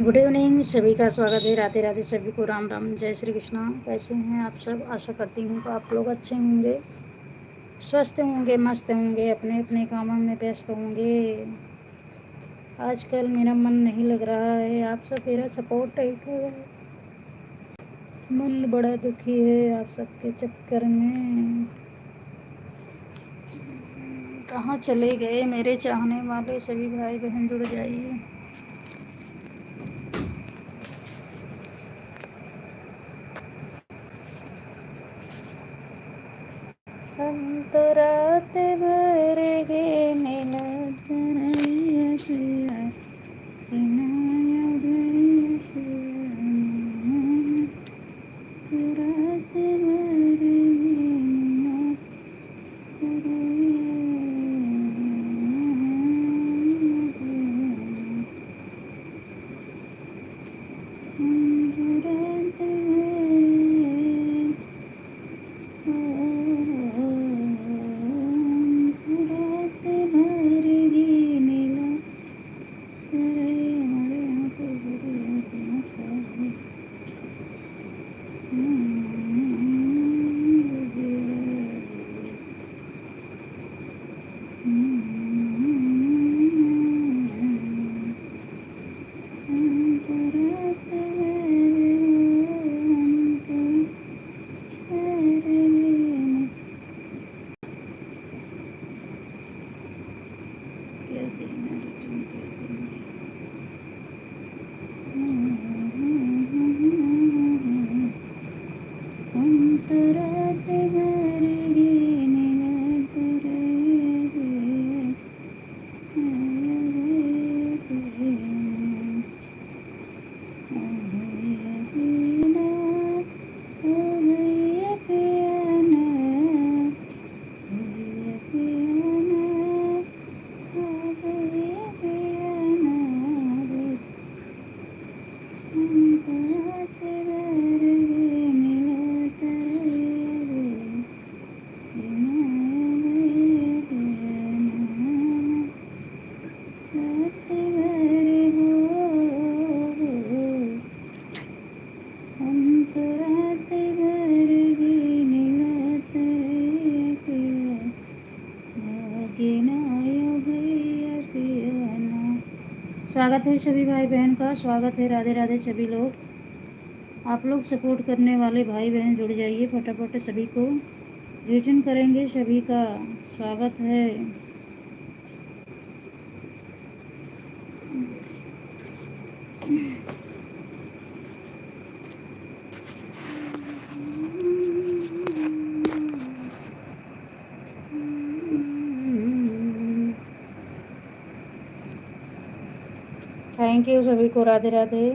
Good evening, सभी का स्वागत है। राधे राधे, सभी को राम राम, जय श्री कृष्णा। कैसे हैं आप सब? आशा करती हूँ तो आप लोग अच्छे होंगे, स्वस्थ होंगे, मस्त होंगे, अपने अपने कामों में व्यस्त होंगे। आजकल मेरा मन नहीं लग रहा है, आप सब मेरा सपोर्ट नहीं कर रहे हैं। मन बड़ा दुखी है आप सबके चक्कर में। कहाँ चले गए मेरे चाहने वाले सभी भाई बहन? जुड़ जाइए। हम तो रात भर गे मिला स्वागत है सभी भाई बहन का, स्वागत है। राधे राधे सभी लोग। आप लोग सपोर्ट करने वाले भाई बहन जुड़ जाइए फटाफट। सभी को रिटर्न करेंगे, सभी का स्वागत है। थैंक यू सभी को, राधे राधे।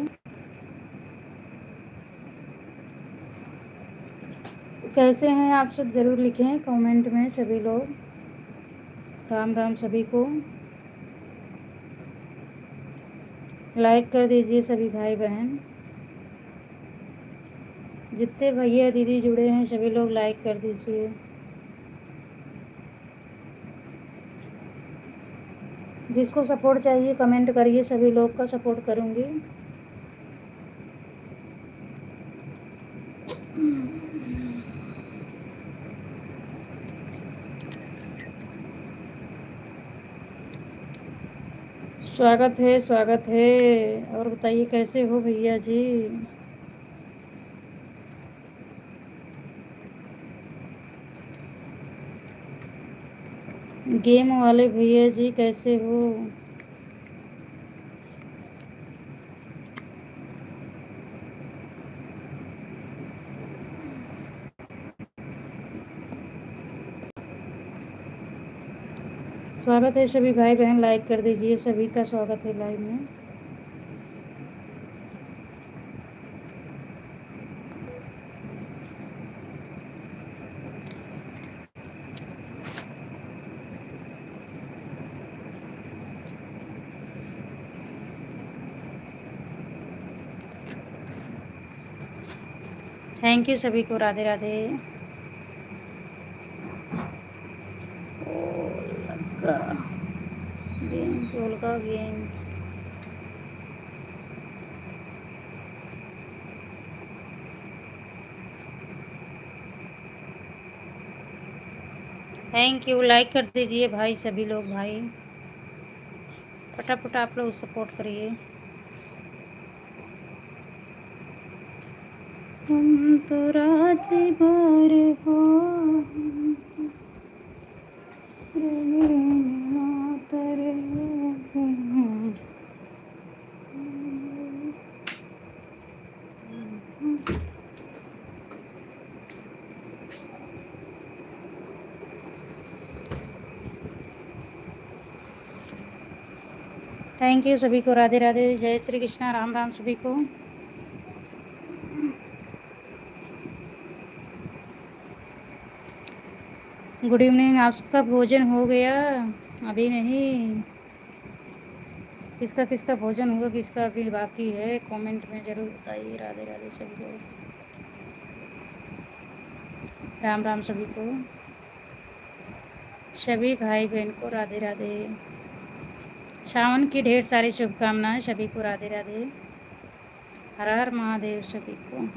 कैसे हैं आप सब? ज़रूर लिखें कमेंट में सभी लोग। राम राम सभी को। लाइक कर दीजिए सभी भाई बहन। जितने भैया दीदी जुड़े हैं सभी लोग लाइक कर दीजिए। जिसको सपोर्ट चाहिए कमेंट करिए, सभी लोग का सपोर्ट करूँगी। स्वागत है, स्वागत है। और बताइए कैसे हो भैया जी? गेम वाले भैया जी कैसे हो? स्वागत है सभी भाई बहन, लाइक कर दीजिए। सभी का स्वागत है लाइव में। थैंक यू सभी को, राधे राधे। गेम, कोल का गेम। थैंक यू, लाइक कर दीजिए भाई सभी लोग भाई, फटाफट आप लोग सपोर्ट करिए। हम तो रात भर हो थैंक यू सभी को, राधे राधे, जय श्री कृष्णा, राम राम सभी को। गुड इवनिंग, आप सबका भोजन हो गया? अभी नहीं। किसका किसका भोजन हुआ, किसका अभी बाकी है, कमेंट में ज़रूर बताइए। राधे राधे सभी लोग, राम राम सभी को, सभी भाई बहन को राधे राधे। सावन की ढेर सारी शुभकामनाएं सभी को, राधे राधे, हर हर महादेव सभी को।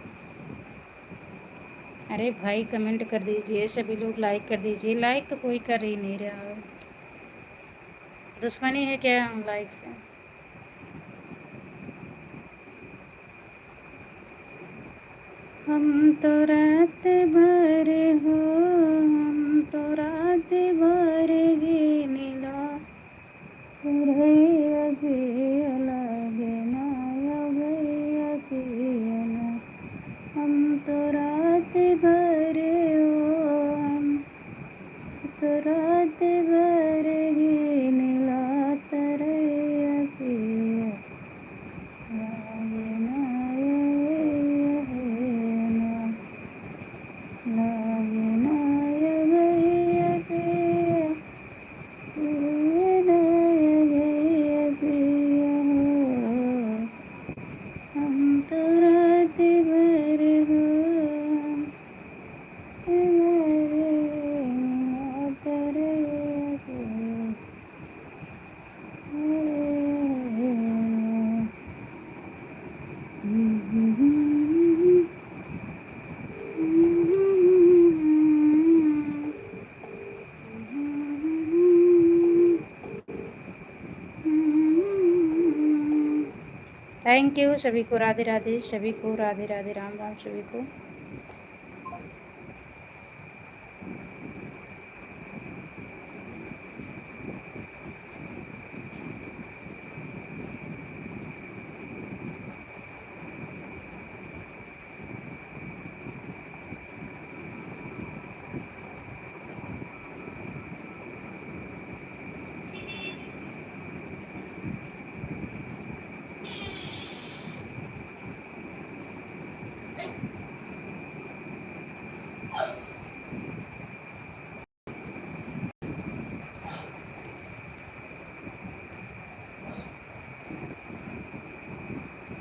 अरे भाई कमेंट कर दीजिए सभी लोग, लाइक कर दीजिए। लाइक तो कोई कर ही नहीं रहा है, दुश्मनी है क्या लाइक से? हम तो रात भर हो, हम तो रात भर गिनला रे, अभी अलग ना अभी हम तो रात भर हो, हम तो रात भर गिनला तरे अभी हम तो रात भर हो थैंक यू सभी को, राधे राधे सभी को, राधे राधे, राम राम सभी को।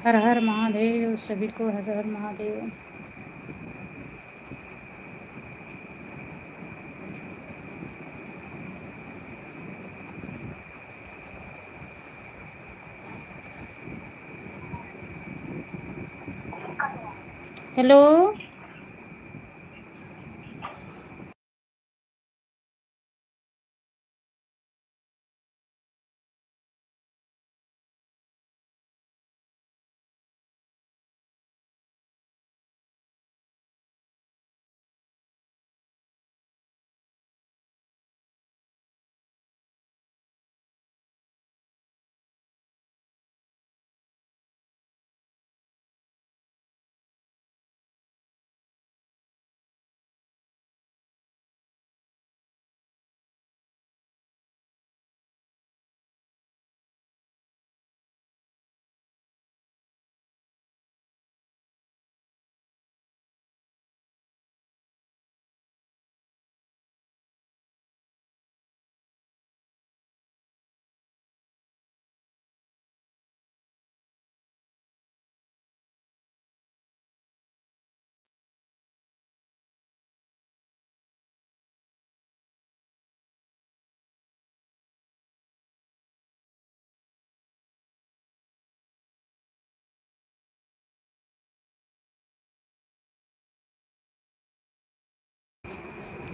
हर हर महादेव सभी को, हर हर महादेव। हेलो।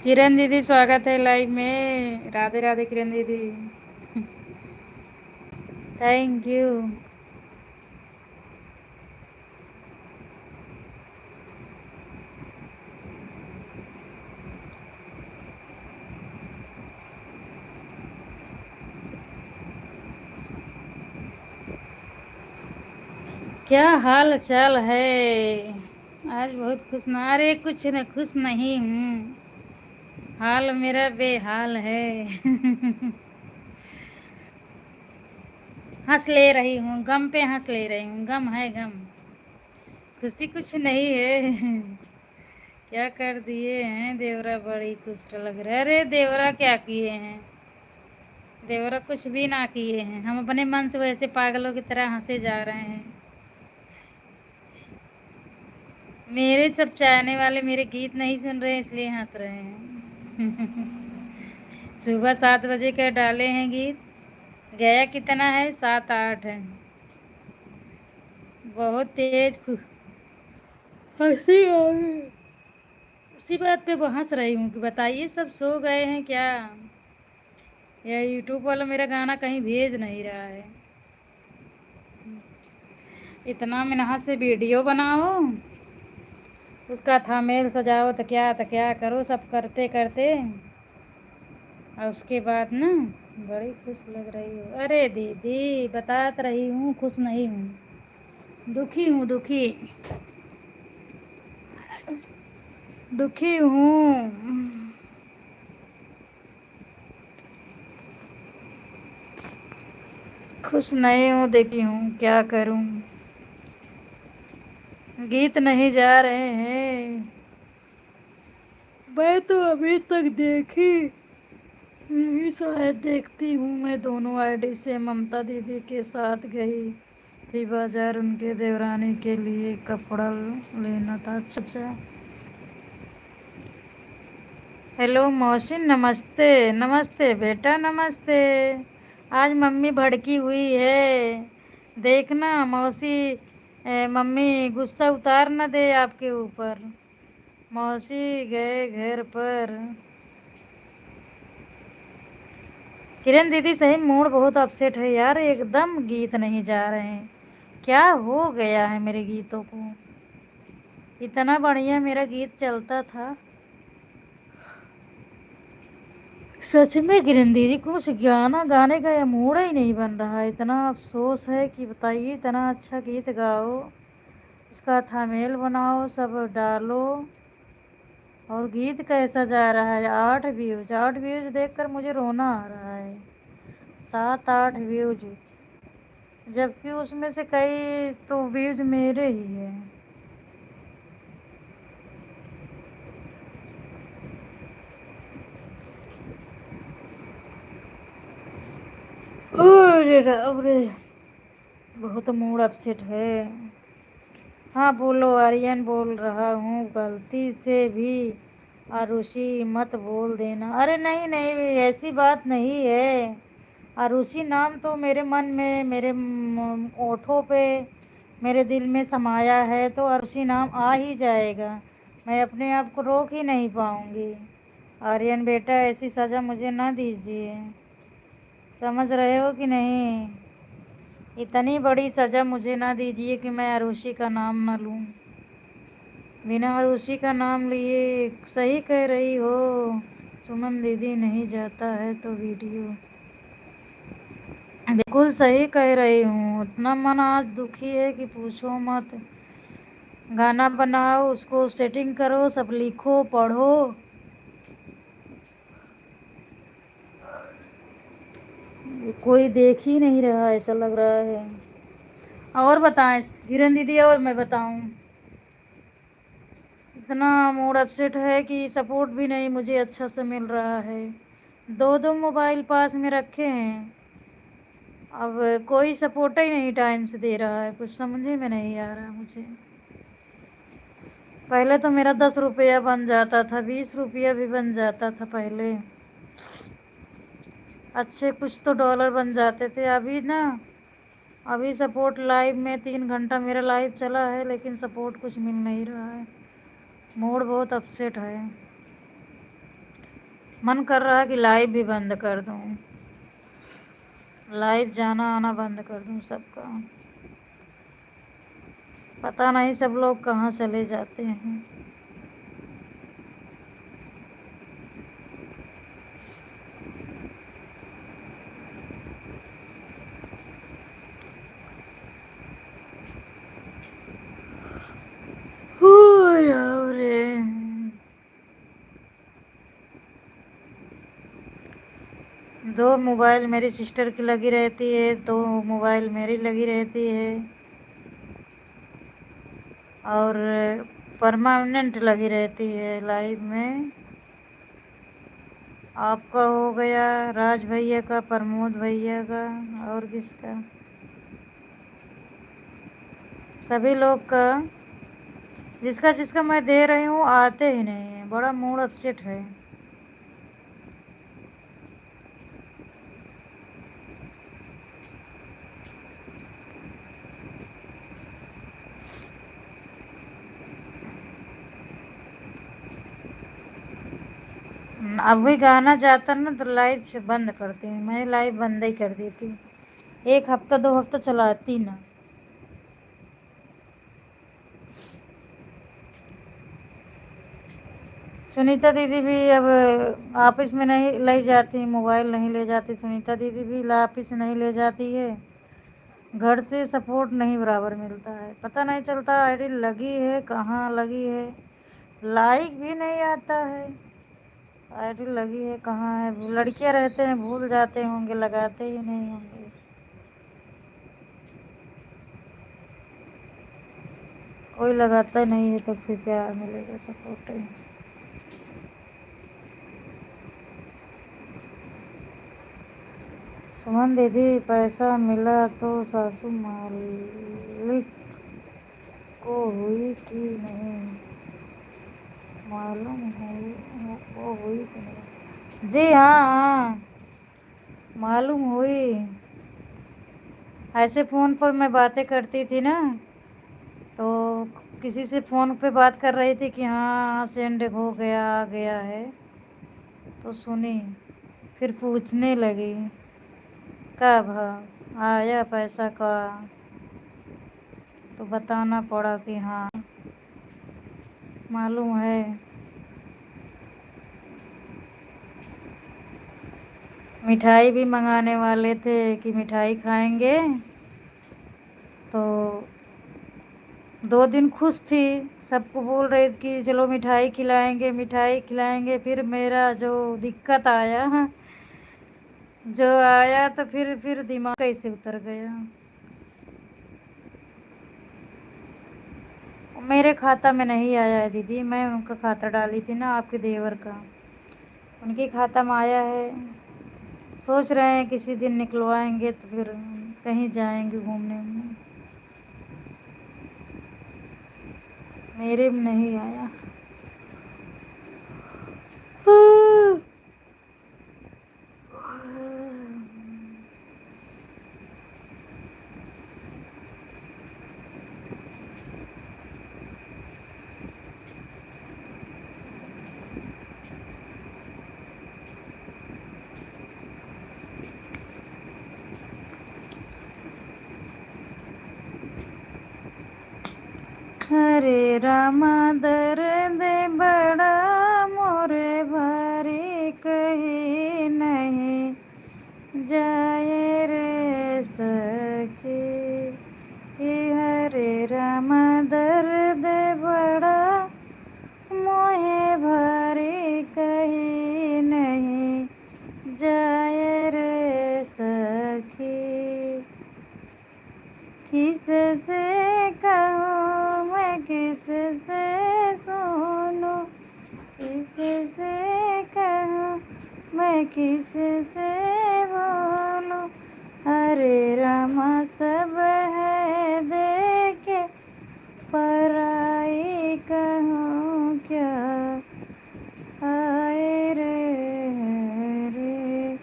किरण दीदी स्वागत है लाइव में। राधे राधे किरण दीदी। Thank you. क्या हाल चाल है? आज बहुत खुश ना, अरे कुछ न खुश नहीं हूँ। हाल मेरा बेहाल है। हंस ले रही हूँ, गम पे हंस ले रही हूँ। गम है गम, खुशी कुछ नहीं है। क्या कर दिए हैं देवरा, बड़ी खुश लग रहा है। अरे देवरा क्या किए हैं? देवरा कुछ भी ना किए हैं। हम अपने मन से वैसे पागलों की तरह हंसे जा रहे हैं। मेरे सब चाहने वाले मेरे गीत नहीं सुन रहे हैं, इसलिए हंस रहे हैं। सुबह 7 बजे का डाले हैं गीत। गया कितना है? 7-8 है। बहुत तेज हंसी आ रही है। उसी बात पे वो हंस रही हूँ कि बताइए सब सो गए हैं क्या, या यूट्यूब वाला मेरा गाना कहीं भेज नहीं रहा है। इतना मेहनत से वीडियो बनाओ, उसका थंबनेल सजाओ, तो क्या करो, सब करते करते और उसके बाद ना बड़ी खुश लग रही हो। अरे दीदी बता तो रही हूँ खुश नहीं हूँ, दुखी हूँ, दुखी दुखी हूँ। खुश नहीं हूँ, देखी हूँ क्या करूँ। गीत नहीं जा रहे हैं। मैं तो अभी तक देखी नहीं, शायद देखती हूँ। मैं दोनों आईडी से ममता दीदी के साथ गई थी बाजार, उनके देवरानी के लिए कपड़ा लेना था। अच्छा अच्छा। हेलो मौसी, नमस्ते। नमस्ते बेटा, नमस्ते। आज मम्मी भड़की हुई है, देखना मौसी। मम्मी गुस्सा उतार न दे आपके ऊपर। मौसी गए घर पर। किरण दीदी सही मूड बहुत अपसेट है यार, एकदम गीत नहीं जा रहे हैं। क्या हो गया है मेरे गीतों को? इतना बढ़िया मेरा गीत चलता था। सच में किरण दीदी कुछ गाना गाने का या मूड ही नहीं बन रहा है। इतना अफसोस है कि बताइए, इतना अच्छा गीत गाओ, उसका थंबनेल बनाओ, सब डालो, और गीत कैसा जा रहा है? 8 व्यूज, 8 व्यूज देखकर मुझे रोना आ रहा है। 7-8 व्यूज, जबकि उसमें से कई तो व्यूज मेरे ही हैं। अरे रब रे, बहुत मूड अपसेट है। हाँ बोलो, आर्यन बोल रहा हूँ। गलती से भी आरुषि मत बोल देना। अरे नहीं नहीं, ऐसी बात नहीं है। आरुषि नाम तो मेरे मन में, मेरे ओठों पे, मेरे दिल में समाया है, तो आरुषि नाम आ ही जाएगा। मैं अपने आप को रोक ही नहीं पाऊँगी। आर्यन बेटा ऐसी सज़ा मुझे ना दीजिए, समझ रहे हो कि नहीं? इतनी बड़ी सज़ा मुझे ना दीजिए कि मैं आरुषि का नाम ना लूँ। बिना आरुषि का नाम लिए, सही कह रही हो सुमन दीदी, नहीं जाता है तो वीडियो। बिल्कुल सही कह रही हूँ। इतना मन आज दुखी है कि पूछो मत। गाना बनाओ, उसको सेटिंग करो, सब लिखो पढ़ो। कोई देख ही नहीं रहा, ऐसा लग रहा है। और बताएं किरण दीदी, और मैं बताऊं? इतना मूड अपसेट है कि सपोर्ट भी नहीं मुझे अच्छा से मिल रहा है। दो दो मोबाइल पास में रखे हैं, अब कोई सपोर्ट ही नहीं टाइम से दे रहा है। कुछ समझ में नहीं आ रहा मुझे। पहले तो मेरा 10 रुपया बन जाता था, 20 रुपया भी बन जाता था पहले। अच्छे कुछ तो डॉलर बन जाते थे। अभी ना, अभी सपोर्ट लाइव में 3 घंटा मेरा लाइव चला है, लेकिन सपोर्ट कुछ मिल नहीं रहा है। मूड बहुत अपसेट है। मन कर रहा है कि लाइव भी बंद कर दूं, लाइव जाना आना बंद कर दूं सबका। पता नहीं सब लोग कहाँ चले जाते हैं। रे 2 मोबाइल मेरी सिस्टर की लगी रहती है, 2 मोबाइल मेरी लगी रहती है और परमानेंट लगी रहती है लाइव में। आपका हो गया, राज भैया का, प्रमोद भैया का और किसका, सभी लोग का। जिसका जिसका मैं दे रही हूँ आते ही नहीं है, बड़ा मूड अपसेट है। अभी गाना जाता ना तो लाइव से बंद करती हूँ, मैं लाइव बंद ही कर देती हूँ, 1 हफ्ता 2 हफ्ता चलाती ना। सुनीता दीदी भी अब ऑफिस में नहीं ले जाती, मोबाइल नहीं ले जाती, सुनीता दीदी भी ऑफिस नहीं ले जाती है। घर से सपोर्ट नहीं बराबर मिलता है, पता नहीं चलता आईडी लगी है कहाँ लगी है, लाइक भी नहीं आता है, आईडी लगी है कहाँ है। लड़कियां रहते हैं भूल जाते होंगे, लगाते ही नहीं होंगे। कोई लगाता नहीं है तो फिर क्या मिलेगा सपोर्ट। सुमन दीदी पैसा मिला तो सासू मालिक को हुई कि नहीं, मालूम हुई वो हुई कि नहीं। जी हाँ हाँ, मालूम हुई। ऐसे फ़ोन पर मैं बातें करती थी ना, तो किसी से फ़ोन पे बात कर रही थी कि हाँ सेंड हो गया आ गया है, तो सुनी, फिर पूछने लगी कब आया पैसा का, तो बताना पड़ा कि हाँ मालूम है। मिठाई भी मंगाने वाले थे कि मिठाई खाएंगे, तो 2 दिन खुश थी, सबको बोल रही थी कि चलो मिठाई खिलाएंगे मिठाई खिलाएंगे। फिर मेरा जो दिक्कत आया, जो आया तो फिर दिमाग कैसे उतर गया। मेरे खाता में नहीं आया है दीदी, मैं उनका खाता डाली थी ना, आपके देवर का, उनके खाता में आया है। सोच रहे हैं किसी दिन निकलवाएंगे तो फिर कहीं जाएंगे घूमने में। मेरे में नहीं आया। हरे रामा दर्द बड़ा मोरे भारी कहीं नहीं जाए रे सखी। हरे रामा दर्द बड़ा मोहे भारी कहीं नहीं जाए रे सखी। किस से कहूँ मैं किस से सुनूं, किस से कहूँ मैं किस से बोलूं। हरे रामा सब है देखे पराई कहूँ क्या, हाय रे रे।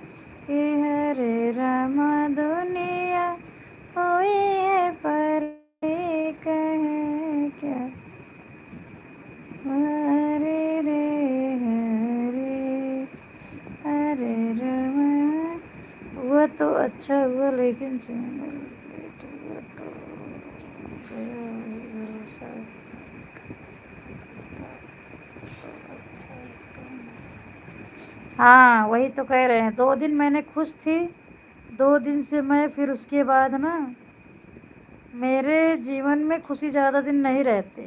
हरे रामा दुनिया हुई है पर कहे क्या, हरे रे हरे। अच्छा हुआ, लेकिन चैनल लेट हुआ तो गया भरोसा तो अच्छा तो। हाँ वही तो कह रहे हैं, 2 दिन मैंने खुश थी, 2 दिन से मैं फिर उसके बाद ना मेरे जीवन में खुशी ज़्यादा दिन नहीं रहते।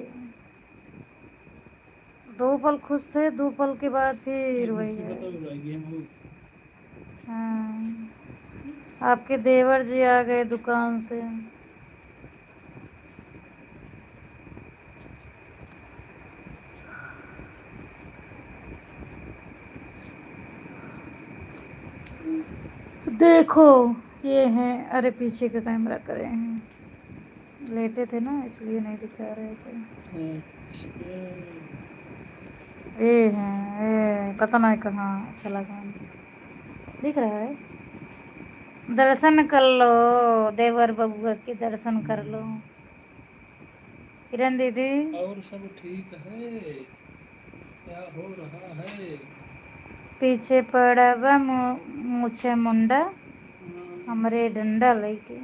2 पल खुश थे, 2 पल के बाद फिर वही है। हाँ आपके देवर जी आ गए दुकान से। देखो ये हैं, अरे पीछे का कैमरा करे हैं, लेटे थे ना इसलिए नहीं दिखा रहे थे। ये हैं, ये पता नहीं कहाँ चला गया, दिख रहा है। दर्शन कर लो, देवर बबुआ के दर्शन कर लो। किरण दीदी और सब ठीक है, क्या हो रहा है? पीछे पड़ा बा मुछे मुंडा हमरे डंडा लेके,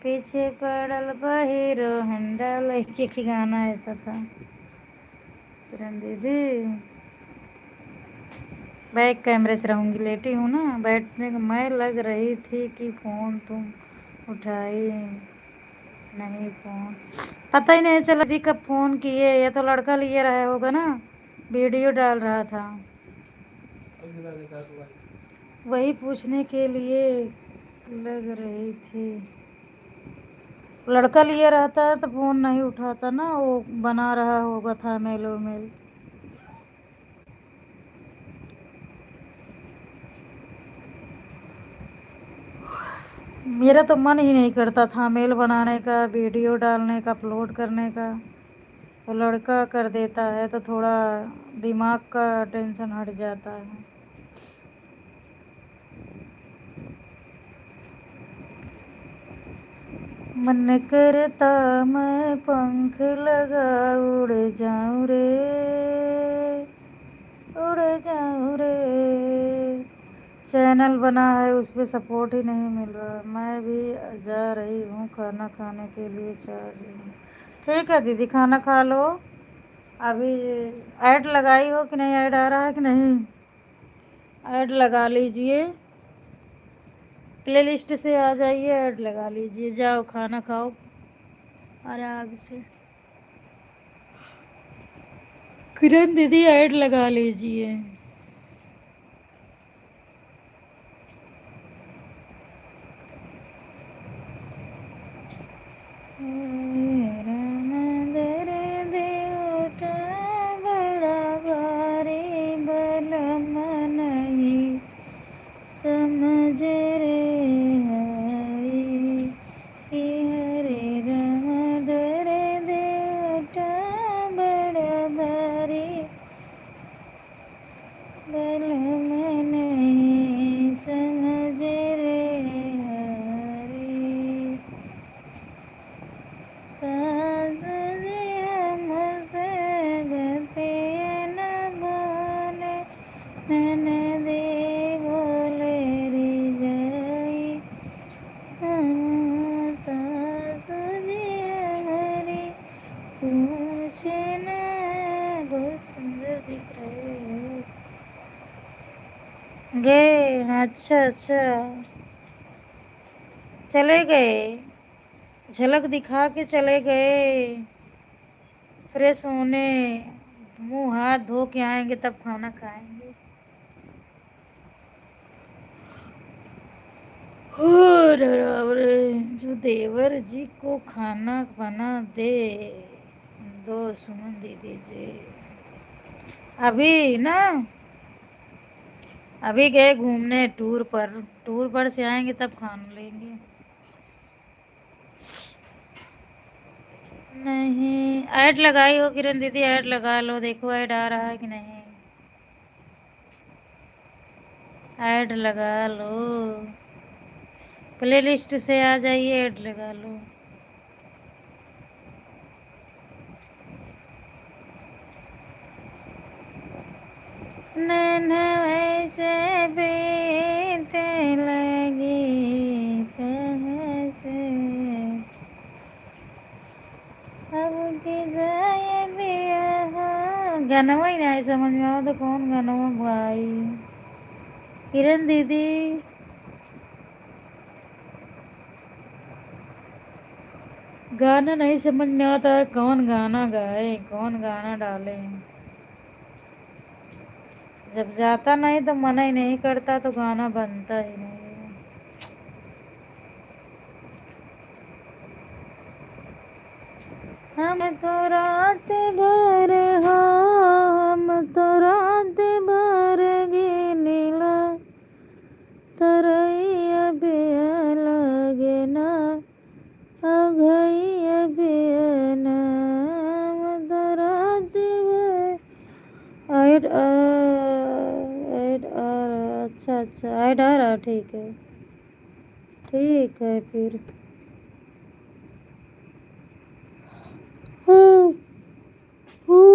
पीछे पड़ल बा हीरो हंडा लेके की गाना ऐसा था। किरण दीदी बैक कैमरे से रहूँगी, लेटी हूँ ना, बैठने मैं लग रही थी कि फ़ोन तुम उठाई नहीं, फ़ोन पता ही नहीं चला दी कब फ़ोन किए, या तो लड़का लिए रहा होगा ना, वीडियो डाल रहा था, वही पूछने के लिए लग रही थी। लड़का लिए रहता है तो फ़ोन नहीं उठाता ना, वो बना रहा होगा था मेलो मेल। मेरा तो मन ही नहीं करता था मेल बनाने का, वीडियो डालने का, अपलोड करने का, तो लड़का कर देता है तो थोड़ा दिमाग का टेंशन हट जाता है। मन करता मैं पंख लगा उड़ जाऊं रे, उड़ जाऊं रे। चैनल बना है उस पर सपोर्ट ही नहीं मिल रहा, मैं भी जा रही हूँ खाना खाने के लिए, चार्ज। ठीक है दीदी खाना खा लो। अभी ऐड लगाई हो कि नहीं, ऐड आ रहा है कि नहीं, ऐड लगा लीजिए, प्ले लिस्ट से आ जाइए, ऐड लगा लीजिए, जाओ खाना खाओ आराम से। किरण दीदी ऐड लगा लीजिए। बड़ा भारी बलम नहीं समझ रे हरी, कि हरे राम दरे देवता बड़ा भारी बलम नहीं समझ रे हरी, सास जी हमसे बतिया न बोले, ननदी बोले रिजाई, हम सास जी हमारी पूछना। बहुत सुंदर दिख रहे हो गए। अच्छा अच्छा चले गए, झलक दिखा के चले गए, फ्रेश होने, मुंह हाथ धो के आएंगे तब खाना खाएंगे। हो रे, जो देवर जी को खाना बना दे, दो सुमन दीदी जी। अभी ना, अभी गए घूमने टूर पर, टूर पर से आएंगे तब खाना लेंगे। नहीं ऐड लगाई हो किरण दीदी, ऐड लगा लो, देखो ऐड आ रहा है कि नहीं, ऐड लगा लो, प्ले लिस्ट से आ जाइए, ऐड लगा लो। नैन वैसे प्रीत लगी गानवा ही नहीं समझ में आओ तो कौन गानवा भाई। किरण दीदी गाना नहीं समझ में आता है, कौन गाना गाए कौन गाना डाले। जब जाता नहीं तो मन ही नहीं करता तो गाना बनता ही नहीं। हम तो रात भर हो, हम तो रात भर गिनिला तरैया बिया लगे ना अघैया बिया ना। हम तो रात भर ऐड अच्छा अच्छा ऐड आ रहा, ठीक है फिर। हूँ, हूँ।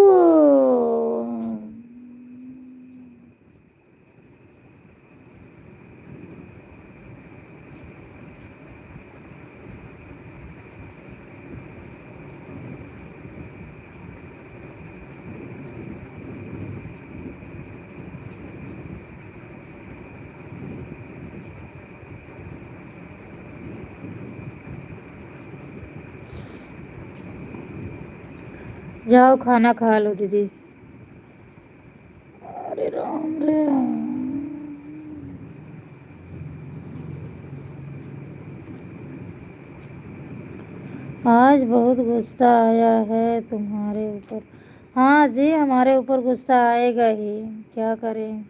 जाओ खाना खा लो दीदी। अरे राम रे राम। आज बहुत गुस्सा आया है तुम्हारे ऊपर। हाँ जी हमारे ऊपर गुस्सा आएगा ही, क्या करें।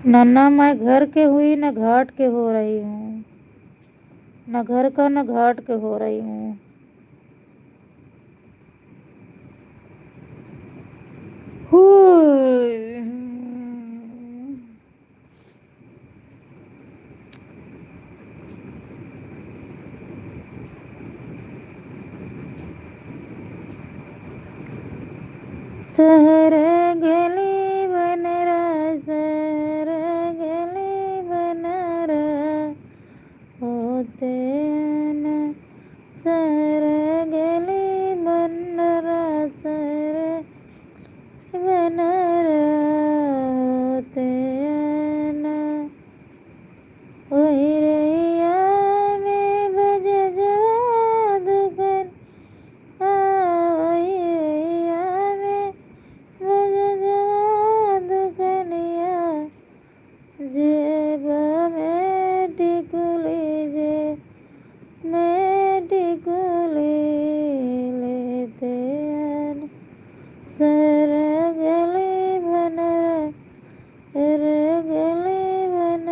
नन्ना मैं घर के हुई न घाट के हो रही हूँ, न घर का न घाट के हो रही हूँ। शहर गली बन रहा, शहर गली बन रहा होते न। शहर गली बन रहा, शहर बन रहा होते न। वही रैया में बज जवा दुकान, वही रैया में बज जवा दुकनिया। जेब में टिकुली जे में टिकुली लेते हैं। सर गले बन गले बन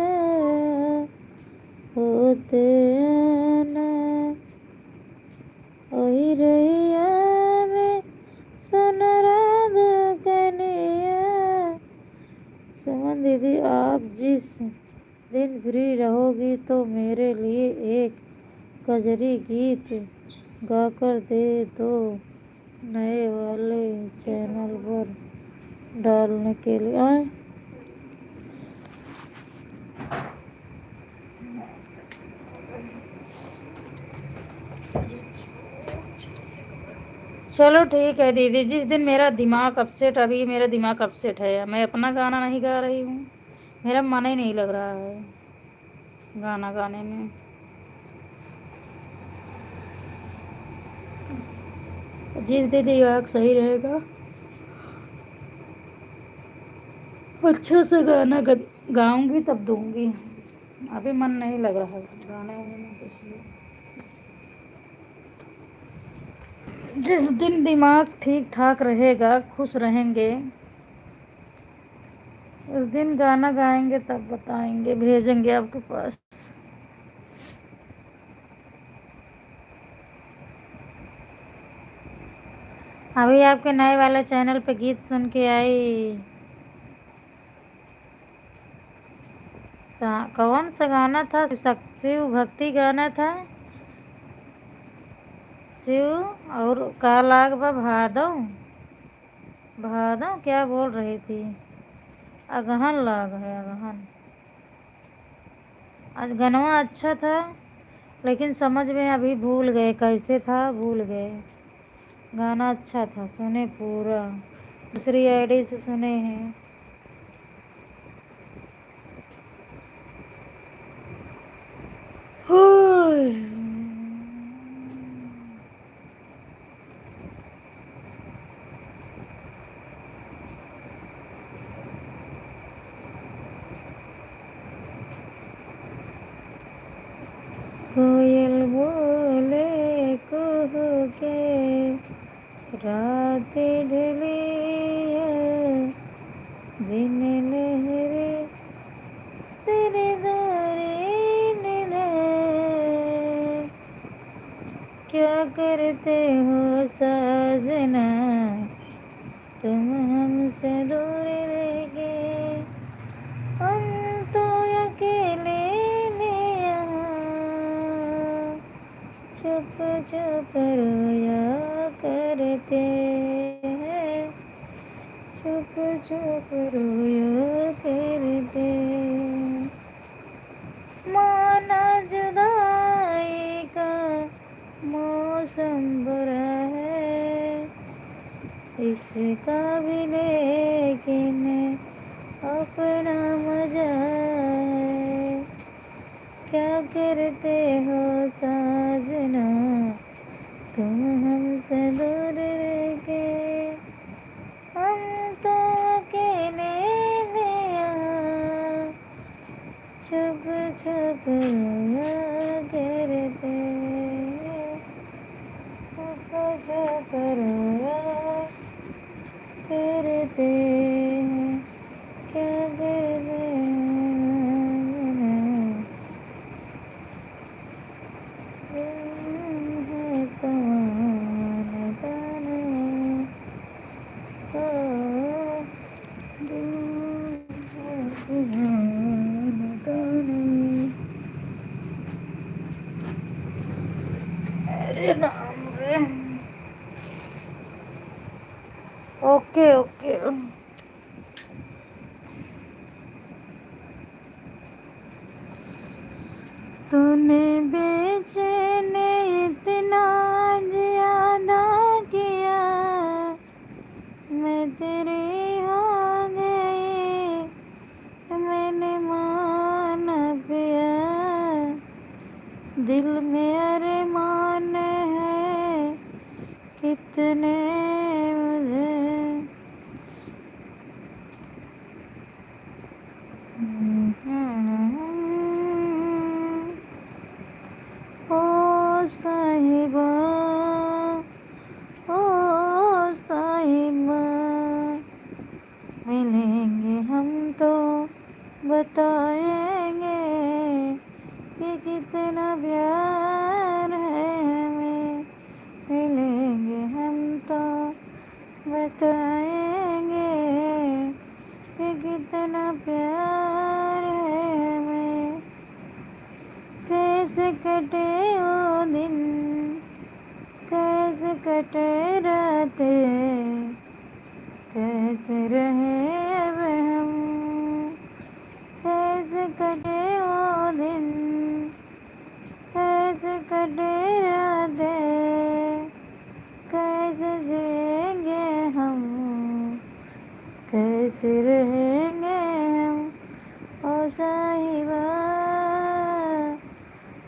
होते हैं ना। वही रैया में सुन राधा कन्हैया। सुमन दीदी आप जिस दिन फ्री रहोगी तो मेरे लिए एक कजरी गीत गाकर दे दो, नए वाले चैनल पर डालने के लिए। आए चलो ठीक है दीदी, जिस दिन मेरा दिमाग अपसेट, अभी मेरा दिमाग अपसेट है, मैं अपना गाना नहीं गा रही हूँ, मेरा मन ही नहीं लग रहा है गाना गाने में। जिस दिन दिमाग सही रहेगा अच्छा सा गाना गाऊंगी तब दूंगी। अभी मन नहीं लग रहा है गाने वाने में तो इसलिए। जिस दिन दिमाग ठीक ठाक रहेगा, खुश रहेंगे, उस दिन गाना गाएंगे तब बताएंगे, भेजेंगे आपके पास। अभी आपके नए वाले चैनल पे गीत सुन के आई। कौन सा गाना था, शिव भक्ति गाना था, शिव और का लाग बा भादव। भादों क्या बोल रही थी? अगहन लाग है, अगहन। आज गनवा अच्छा था, लेकिन समझ में अभी भूल गए कैसे था, भूल गए। गाना अच्छा था, सुने पूरा, दूसरी आईडी से सुने हैं। कोयल बोले कुहू के रात ढली है, दिन लहरे तेरे दारे नीले। क्या करते हो साजना तुम हमसे दूर रह गए, हम तो अकेले ने यहाँ चुप चुप रोया करते हैं, चुप चुप रोया करते। माना जुदाई का मौसम बुरा है, इसका भी लेकिन अपना मजा है। क्या करते हो साजना तुम हमसे दूर रह के, हम तो अकेले हैं यहाँ छुप छुप रोया करते, छुप छुप रोया करते हैं। क्या करते हैं तुम्हारा ताना, ओ दूर है तुम्हारा ताना। अरे राम रे। Okay okay. तूने बेचैन इतना ज्यादा किया, मैं तेरी हो गई, मैंने माना पिया, दिल में अरमान है कितने मुझे। ओ साहिबा, ओ साहिबा, मिलेंगे हम तो बताएंगे कि कितना प्यार है हमें, मिलेंगे हम तो बताएंगे कि कितना प्यार है हमें। कैसे कटे वो दिन, कैसे कटे रातें, कैसे रहे अब हम, कैसे कटे वो दिन, कैसे कटे रातें, कैसे जिएंगे हम, कैसे रहेंगे हम। ओ साहिबा,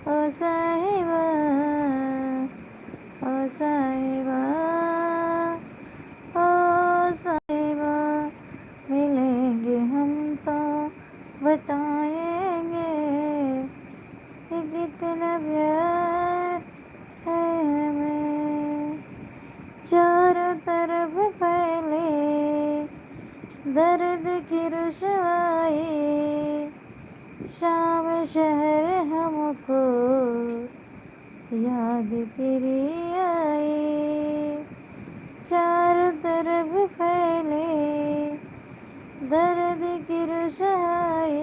ओ साहिबा, ओ साहिबा, ओ साहिबा, मिलेंगे हम तो बताएंगे कि कितना प्यार है हमें। चारों तरफ फैले दर्द की रुसवाई, शाम शहर हमको याद तेरी आई। चारों तरफ फैले दर्द की रुसवाई,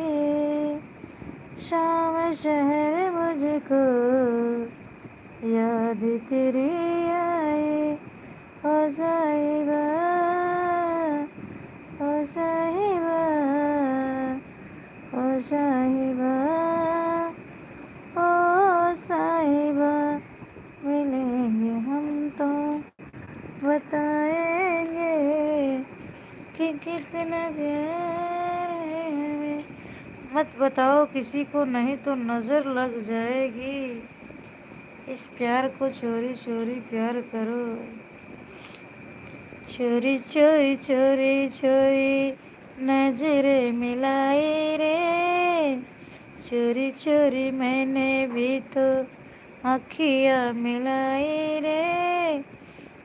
शाम शहर मुझको याद तेरी आई। ओ साहिबा, साहिबा, ओ साहिबा, ओ साहिबा, मिलेंगे हम तो बताएंगे कि कितना प्यार है हमें। मत बताओ किसी को, नहीं तो नजर लग जाएगी। इस प्यार को चोरी चोरी प्यार करो। चोरी चोरी चोरी चोरी नजरें मिलाई रे, चोरी चोरी मैंने भी तो आँखियाँ मिलाई रे।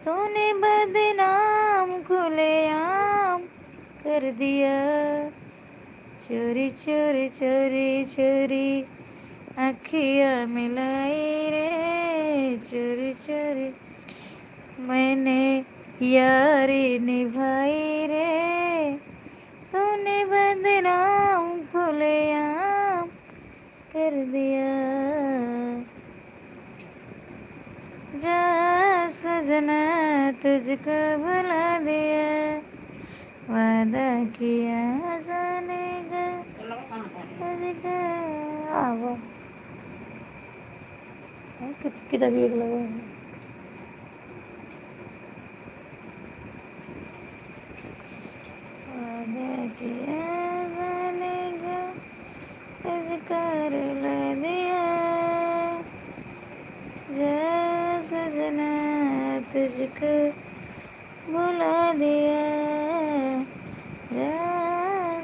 तूने बदनाम खुलेआम कर दिया, चोरी चोरी चोरी चोरी आँखियाँ मिलाई रे, चोरी चोरी मैंने यारी निभाई रे। तूने बदनाम खुलेआम कर दिया। जा सजना तुझको भुला दिया, वादा किया जाने का तुझको। आवा कितना भी लगा वादा किया जाने का तुझको रुला दिया। जा सजना तुझको भुला दिया, जा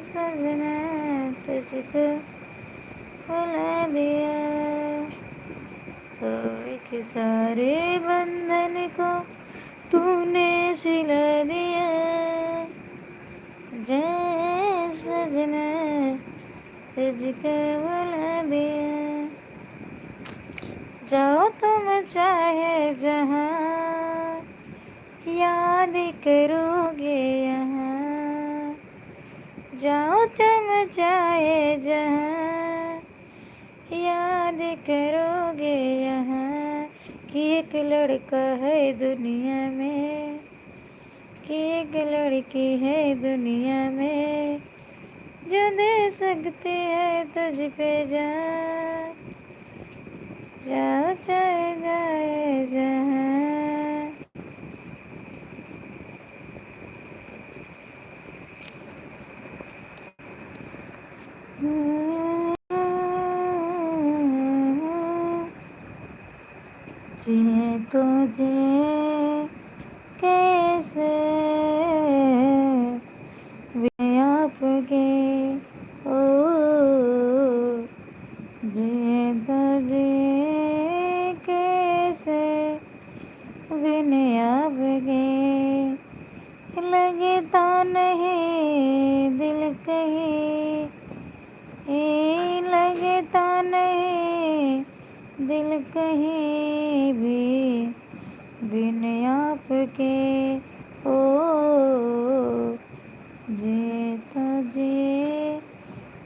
सजना तुझको भुला दिया। कोई के सारे बंधन को तूने सिला दिया, जा सजना तुझको भुला दिया। जाओ तुम चाहे जहाँ, याद करोगे यहाँ। जाओ तुम चाहे जहाँ, याद करोगे यहाँ। कि एक लड़का है दुनिया में, कि एक लड़की है दुनिया में, जो दे सकते हैं तुझ पे जान। जाओ चाहे जाए जहाँ। जिए तो जिए कैसे बिना आपके, ओ जिए तो जिए कैसे बिना आपके। लगता नहीं दिल कहीं, लगता नहीं दिल कहीं भी बिन आपके। ओ जी तो जी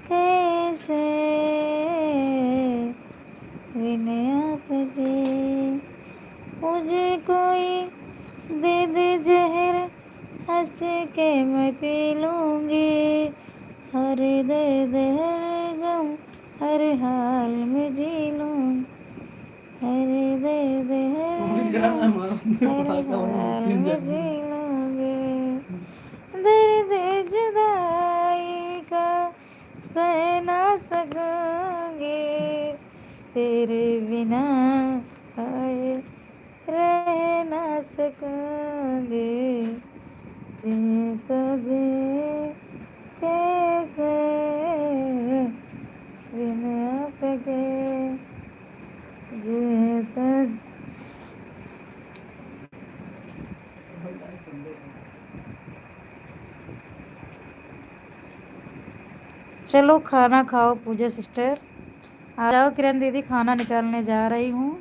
कैसे बिन आपके। मुझे कोई दे दे जहर, हंस के मैं पी लूँगी। हर दर्द हर गम हर हाल में जी लूँ, हर दर्द हर गम हर हाल में जी लूँगी। दर्द जुदाई का सह ना सकूँगी, तेरे बिना आए रह ना सकूँगी। जी तो जी कैसे बिन आपके, जी तो चलो खाना खाओ पूजा सिस्टर। आ जाओ किरण दीदी, खाना निकालने जा रही हूँ।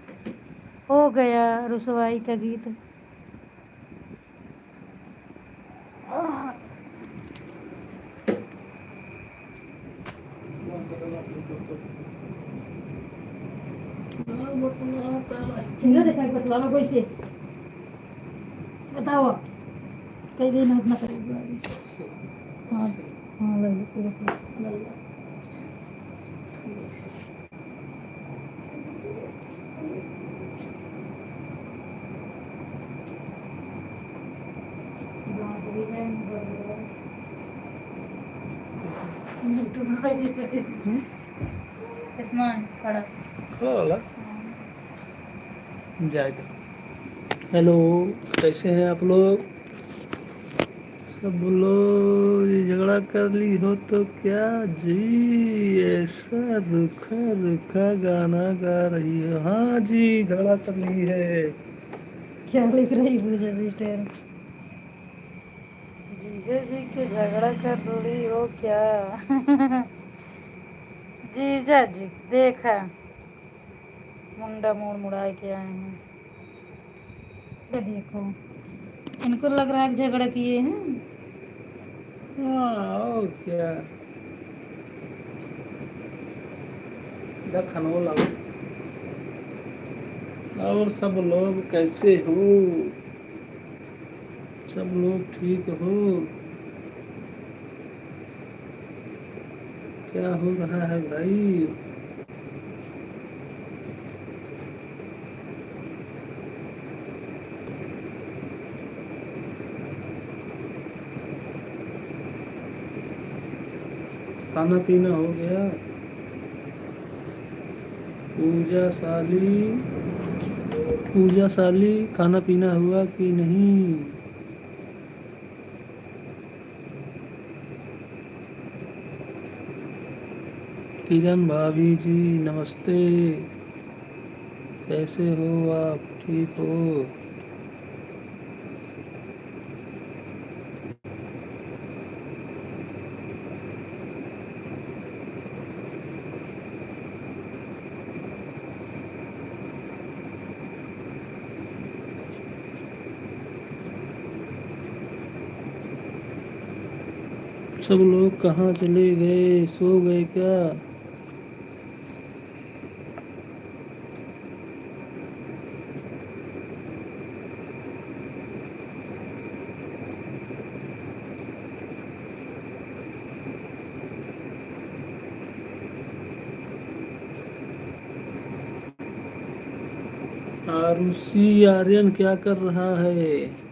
हो गया रुसवाई का गीत। देखा बतला कैसे बताओ, कई दिन उतना करेगा। हाँ हाँ ले लो पूरा पूरा। इसमें खड़ा खड़ा वाला जाए दो। हेलो, कैसे हैं आप लोग? सब बोलो। ये झगड़ा कर ली हो तो क्या जी? ऐसा रुखा रुखा गाना गा रही हो? हाँ जी, झगड़ा कर ली है। क्या लिख रही पूजा सिस्टर? जीजा जी के झगड़ा कर रही हो क्या? जीजा जी देखा मुंडा मोड़ मुड़ा के आए हैं। ये देखो इनको लग रहा है कि झगड़ा किए हैं। हाँ और क्या। इधर खाना लाओ। और सब लोग कैसे हो? सब लोग ठीक हो? क्या हो रहा है भाई? खाना पीना हो गया? पूजा साली, पूजा साली, खाना पीना हुआ कि नहीं? किरण भाभी जी नमस्ते। कैसे हो आप? ठीक हो? सब लोग कहाँ चले गए? सो गए क्या? आरुषि आर्यन क्या कर रहा है?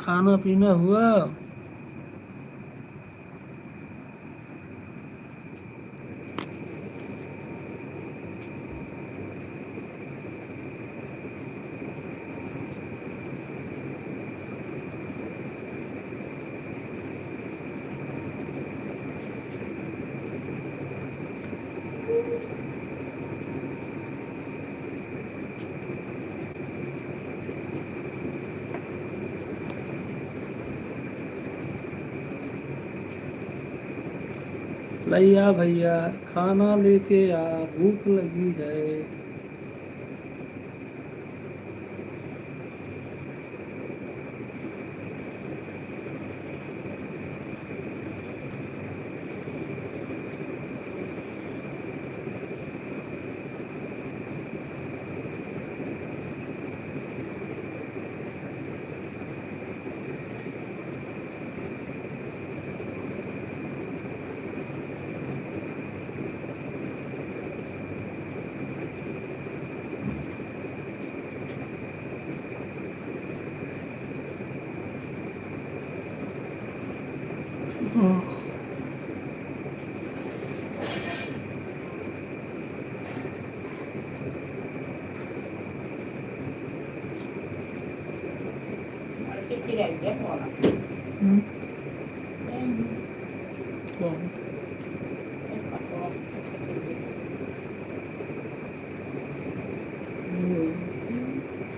खाना पीना हुआ? लैया भैया खाना लेके आ, भूख लगी है। हम्म, कौन?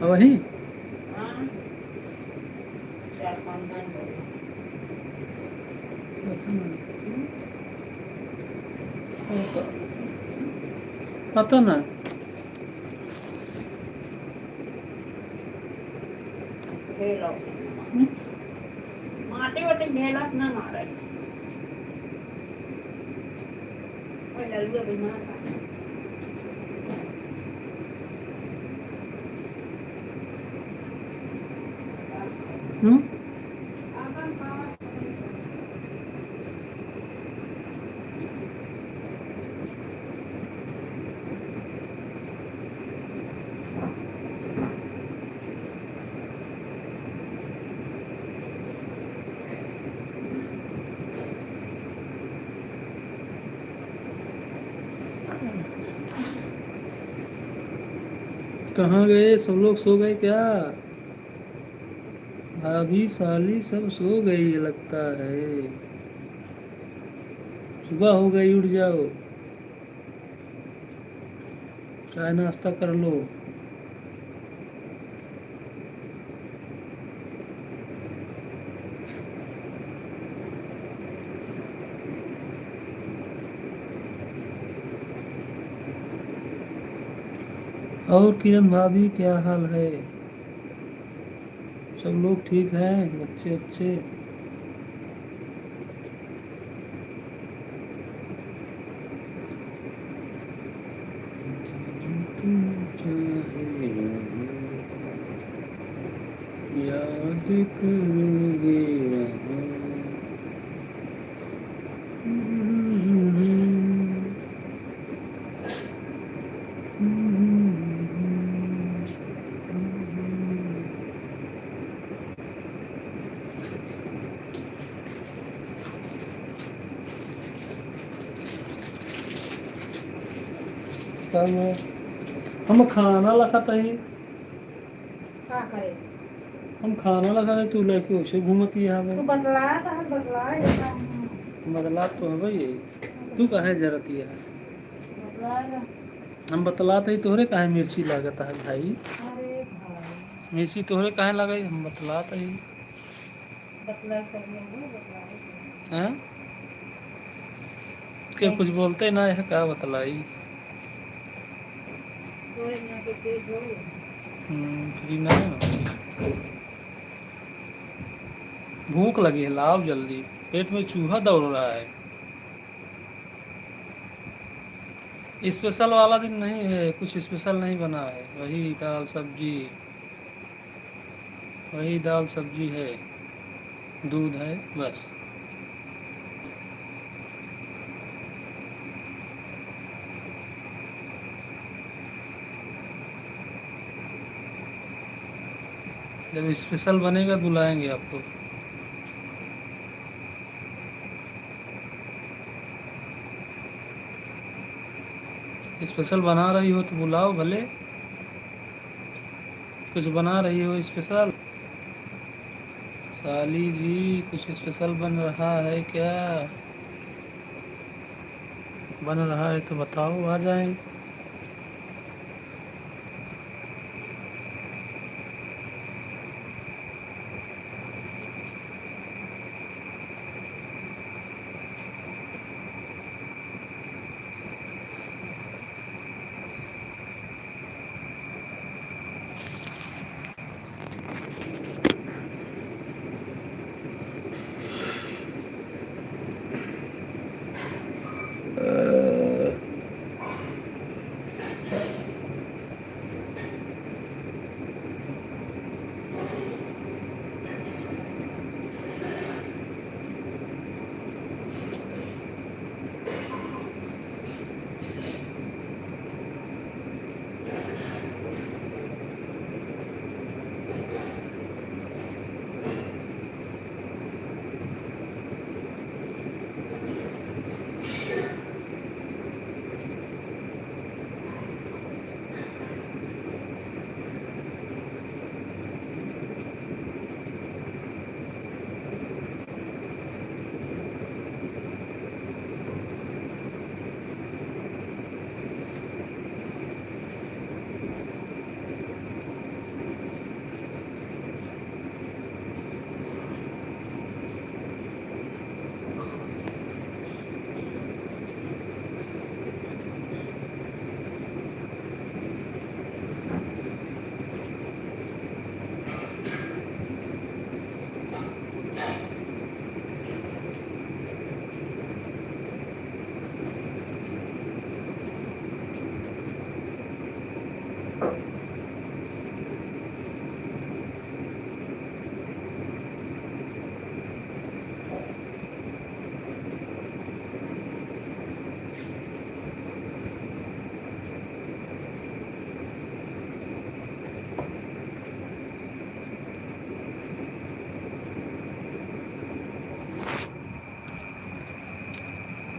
वही पता ना। माटी वाटी झेलत ना मारे ओए लल्लू बीमार था हम्म, कहाँ गए सब लोग, सो गए क्या? भाभी साली सब सो गई लगता है। सुबह हो गई, उठ जाओ, चाय नाश्ता कर लो। और किरण भाभी क्या हाल है? सब लोग ठीक हैं, बच्चे अच्छे? याद करोगे वहाँ। तब हम खाना लगा ही, का करे हम खाना लगा दे, तू लेके उसे घूमती यहाँ तू पे। बतलाया तो हम बतलाए एकदम बदला तो है भाई, तू काहे जरती है? बतलाएगा। हम बतलाते ही तोहरे काहे मिर्ची लागत है भाई? अरे भाई मिर्ची तोहरे काहे लगे, हम बतलाते ही बतलाए कर लेंगे बतलाए हैं। के कुछ बोलते ना है, क्या बतलाई? थोड़े यहाँ के पेट थोड़े फ्री ना भूख लगी है, लाओ जल्दी, पेट में चूहा दौड़ रहा है। स्पेशल वाला दिन नहीं है, कुछ स्पेशल नहीं बना है, वही दाल सब्जी, वही दाल सब्जी है, दूध है बस। जब स्पेशल बनेगा बुलाएंगे आपको। स्पेशल बना रही हो तो बुलाओ भले, कुछ बना रही हो स्पेशल। साली जी कुछ स्पेशल बन रहा है क्या? बन रहा है तो बताओ, आ जाएं।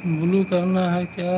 ब्लू करना है क्या?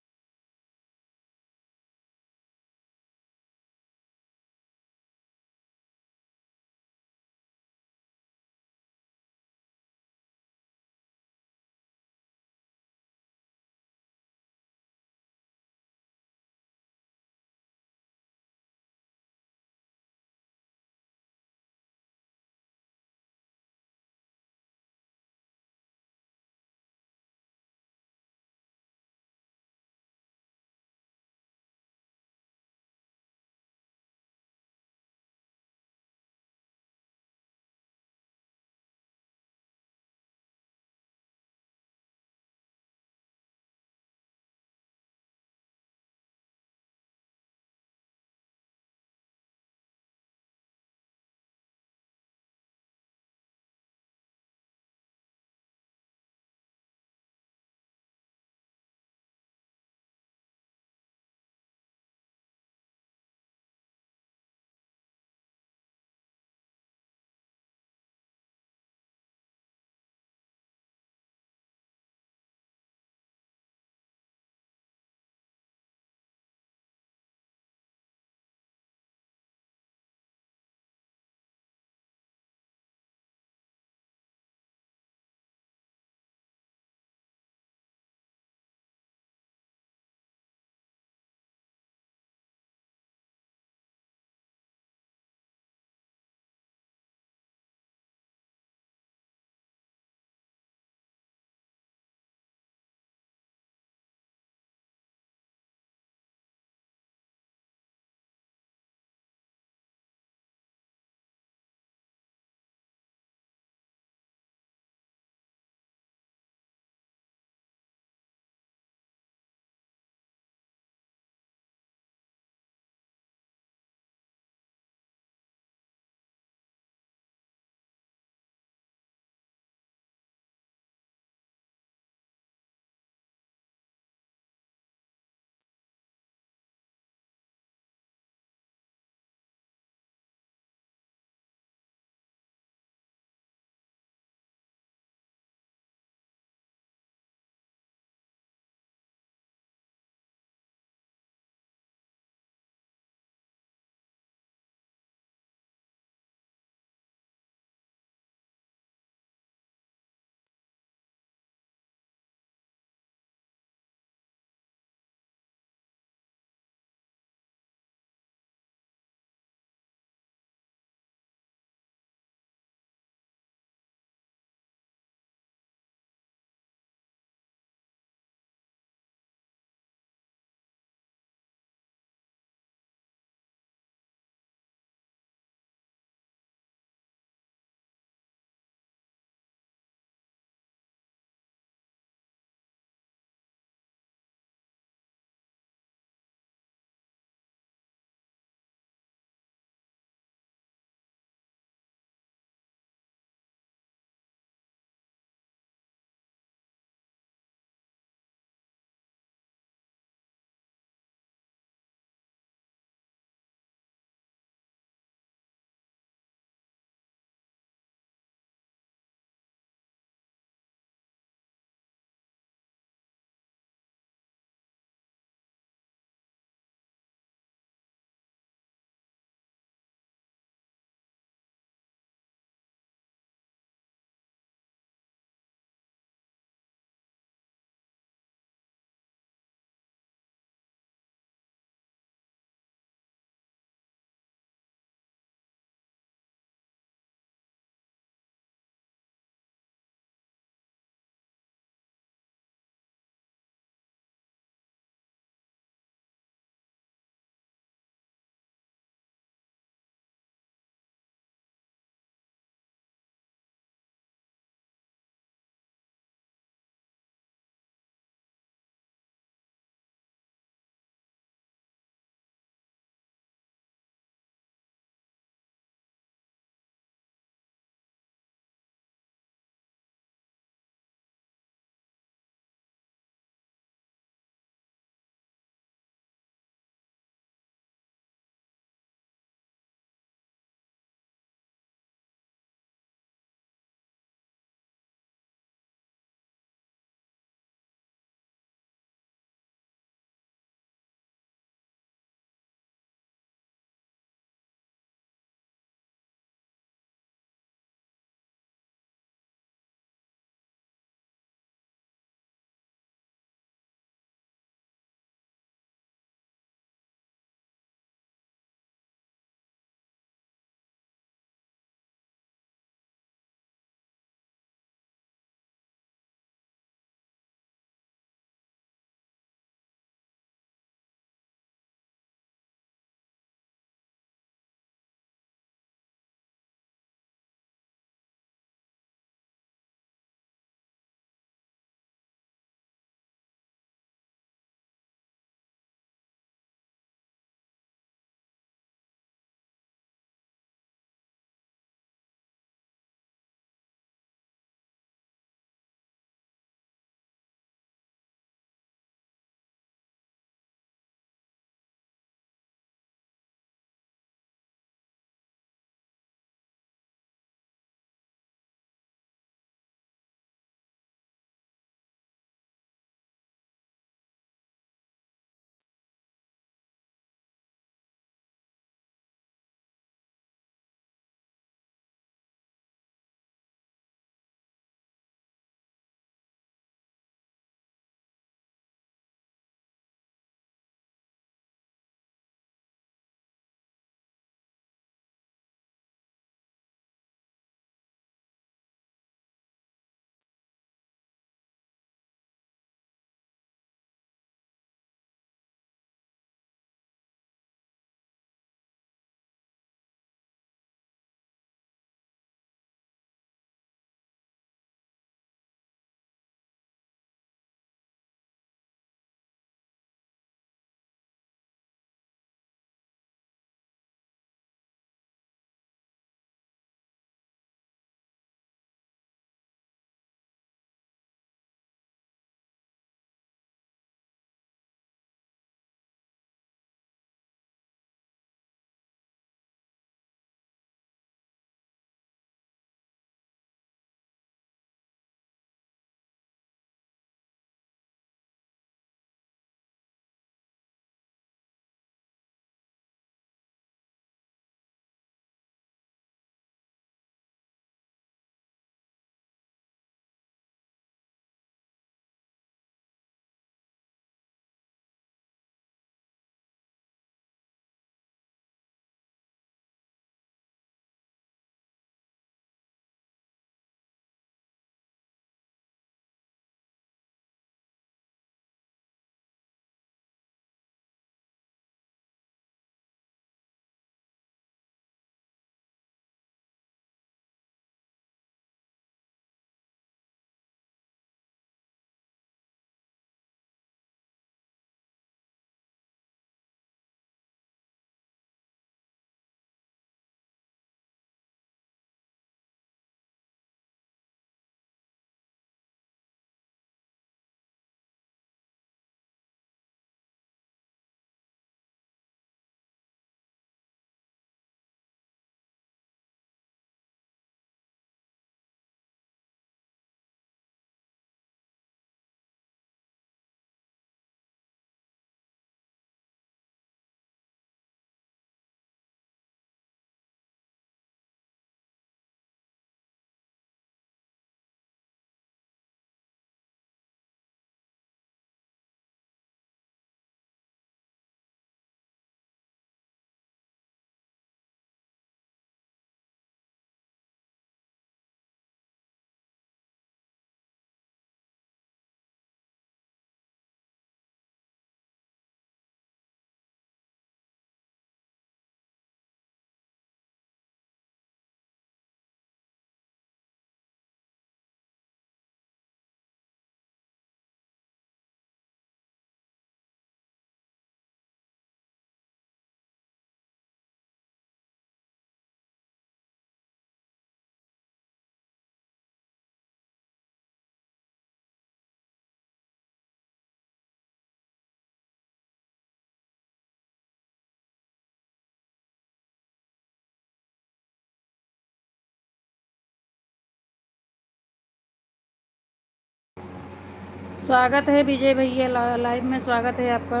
स्वागत है विजय भैया, लाइव में स्वागत है आपका।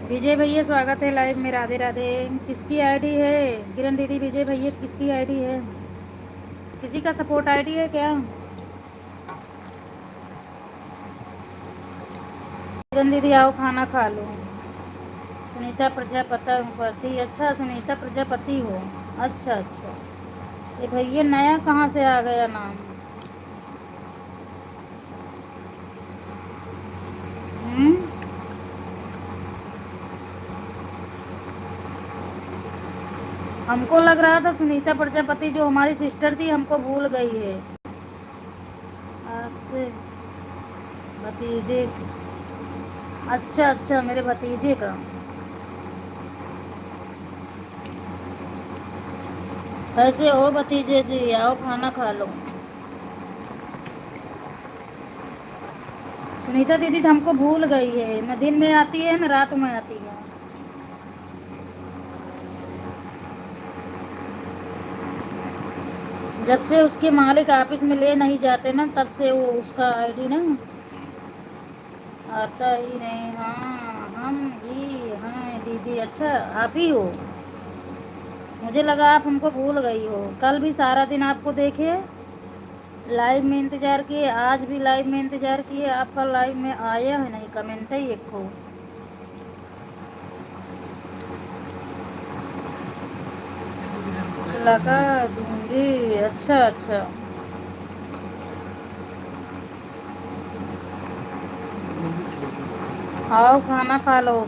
विजय भैया स्वागत है लाइव में। राधे राधे। किसकी आईडी है किरण दीदी? विजय भैया किसकी आईडी है? किसी का सपोर्ट आईडी है क्या? किरण दीदी आओ खाना खा लो। सुनीता प्रजापति, अच्छा सुनीता प्रजापति हो। अच्छा अच्छा। ये भैया नया कहाँ से आ गया नाम? हम्म। हमको लग रहा था सुनीता प्रजापति जो हमारी सिस्टर थी हमको भूल गई है। आपके भतीजे? अच्छा अच्छा, मेरे भतीजे का। कैसे हो भतीजे जी? आओ खाना खा लो। सुनीता दीदी तो हमको भूल गई है, न दिन में आती है न रात में आती है। जब से उसके मालिक ऑफिस में ले नहीं जाते ना तब से वो उसका आईडी ना आता ही नहीं। हाँ हम ही हैं दीदी। अच्छा आप ही हो? मुझे लगा आप हमको भूल गई हो। कल भी सारा दिन आपको देखे, लाइव में इंतज़ार किए, आज भी लाइव में इंतज़ार किए, आपका लाइव में आया है नहीं, कमेंट ही एक हो। लगा दूंगी। अच्छा अच्छा। आओ खाना खा लो।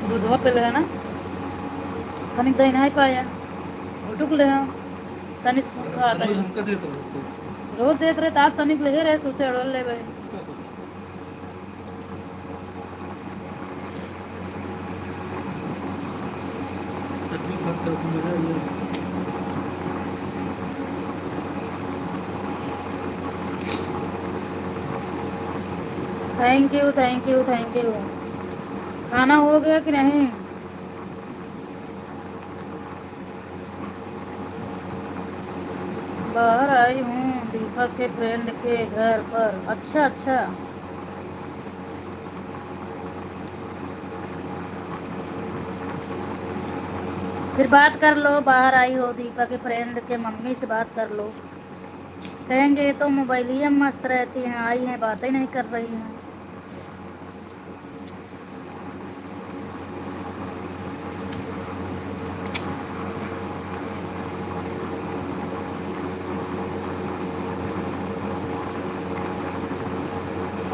दूधवा पे ले ना तनिक दही नहीं पाया टुक ले हाँ तनिक खा रोज हमका देत रहो। रोज देत रहे आप तनिक ले रहे सोचे अड़ल ले भाई। सब्जी भर कर मेरा ये thank you thank you thank you. खाना हो गया कि नहीं? बाहर आई हूँ दीपक के फ्रेंड के घर पर। अच्छा अच्छा। फिर बात कर लो, बाहर आई हो दीपक के फ्रेंड के मम्मी से बात कर लो। कहेंगे ये तो मोबाइलिया में मस्त रहती हैं, आई हैं बातें नहीं कर रही हैं।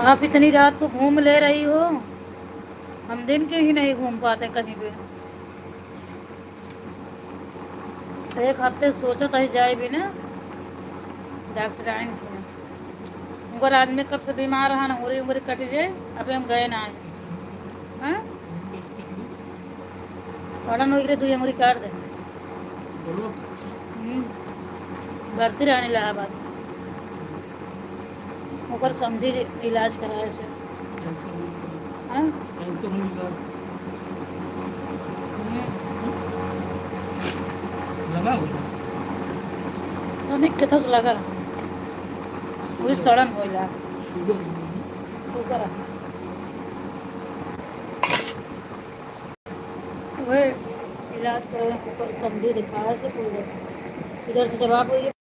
आप इतनी रात को घूम ले रही हो, हम दिन के ही नहीं घूम पाते कहीं भी। एक हफ्ते सोचा था जाए भी ना डॉक्टर आए नहीं। उनका आदमी कब से बीमार रहा ना, उरी उम्र कट जाए अभी हम गए ना आए। हाँ सड़न हो गई, 2 अंगुरी काट दे। बोलो भर्ती रहने इलाहाबाद ओकर समझी इलाज कराए से। हाँ कैंसर हो गया लगा हुआ तनिक केथा से लगा रहा वही सड़न होइला शुगर शुगर वह इलाज कराए ओकर समझी दिखाए से पूरे इधर से जवाब हुई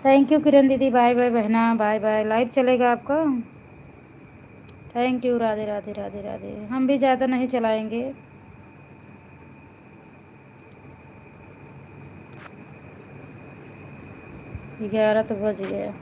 थैंक यू किरण दीदी, बाय बाय बहना, बाय बाय। लाइव चलेगा आपका? Thank you, Radhe Radhe Radhe Radhe. हम भी ज़्यादा नहीं चलाएंगे। 11 तो बज गया।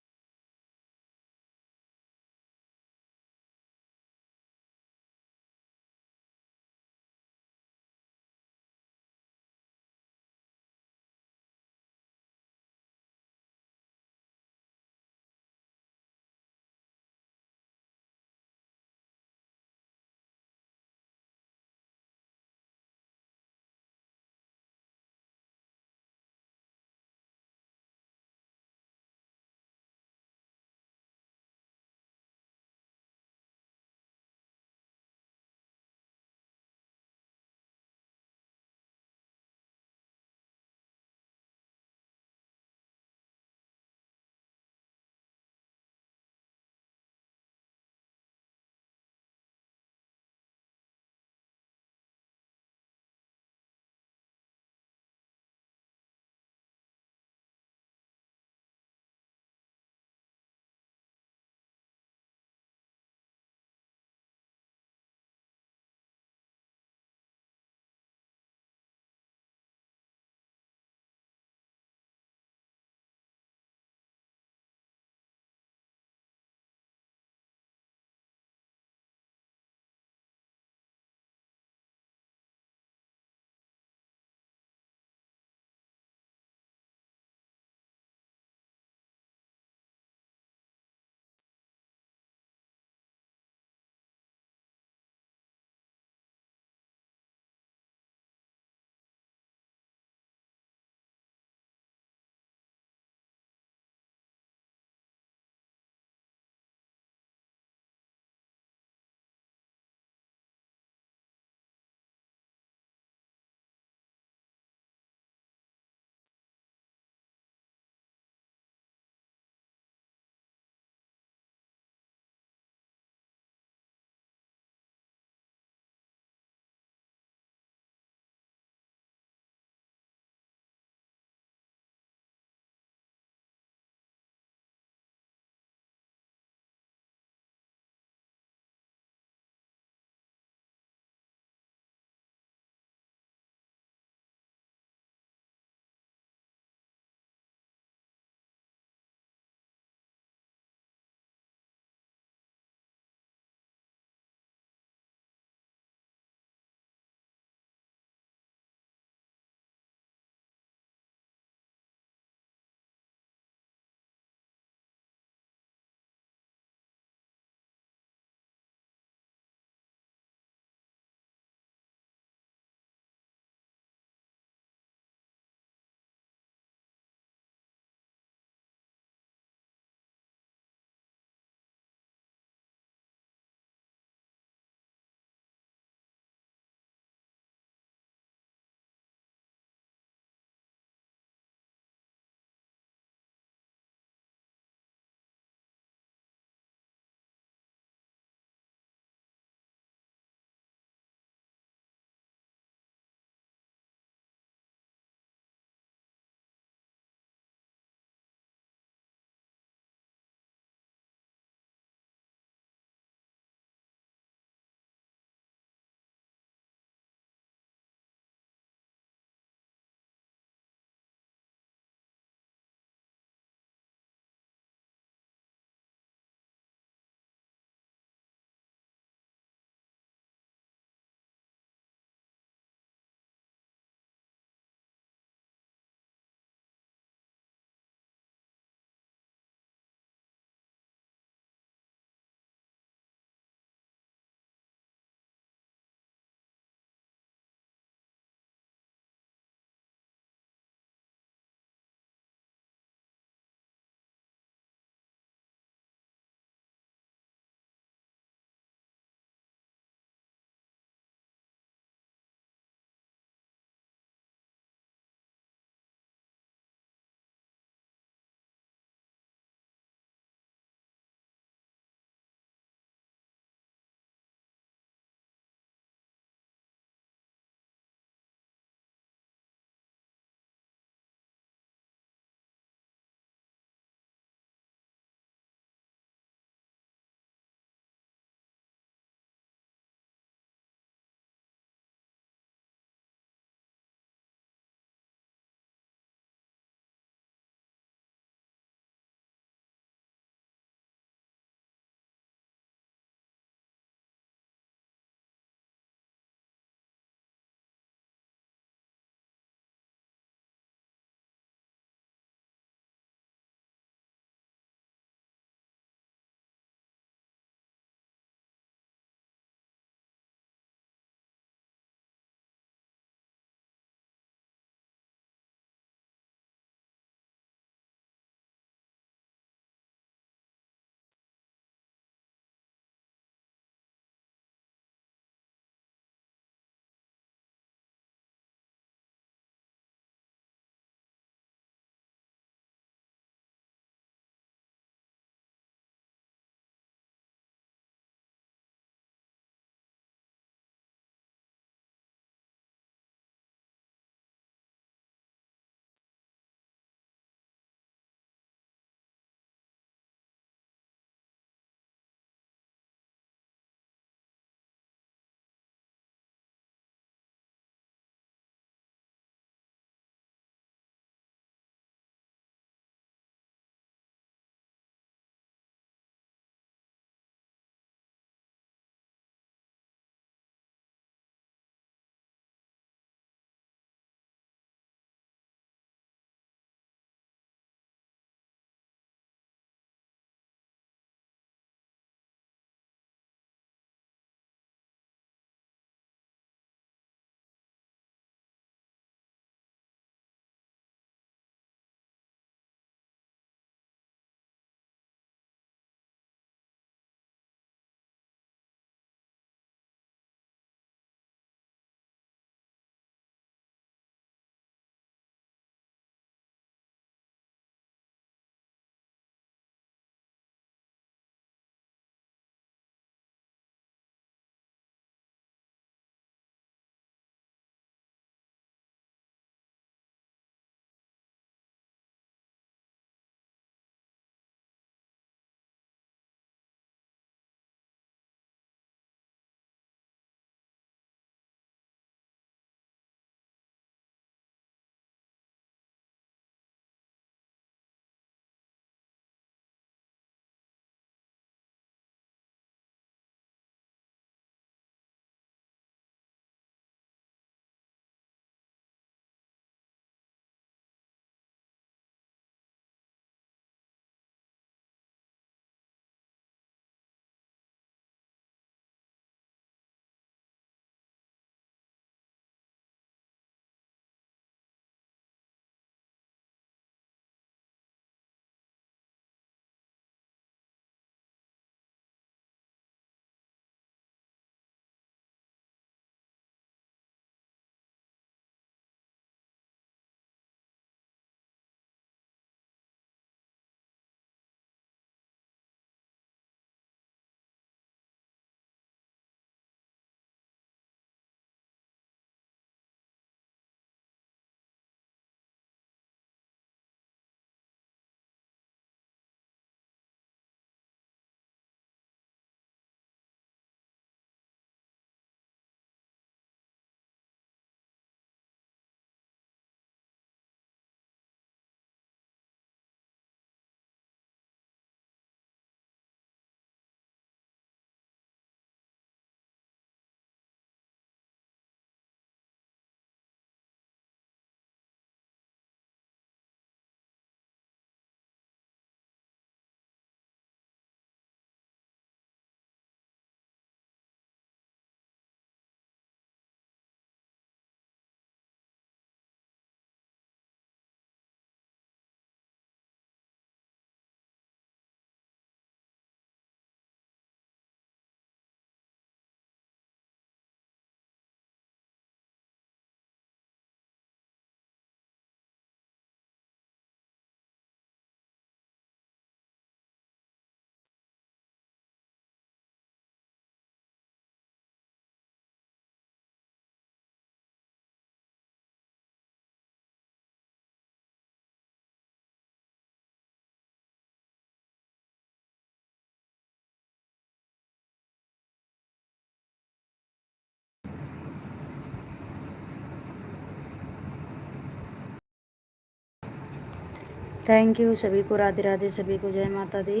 थैंक यू सभी को, राधे राधे सभी को, जय माता दी।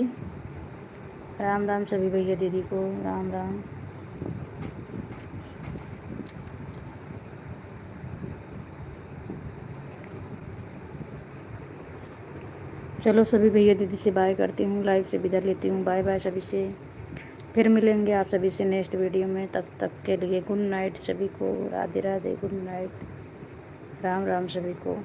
राम राम सभी भैया दीदी को, राम राम। चलो सभी भैया दीदी से बाय करती हूँ, लाइव से विदा लेती हूँ। बाय बाय सभी से, फिर मिलेंगे आप सभी से नेक्स्ट वीडियो में। तब तक के लिए गुड नाइट सभी को, राधे राधे, गुड नाइट, राम राम सभी को।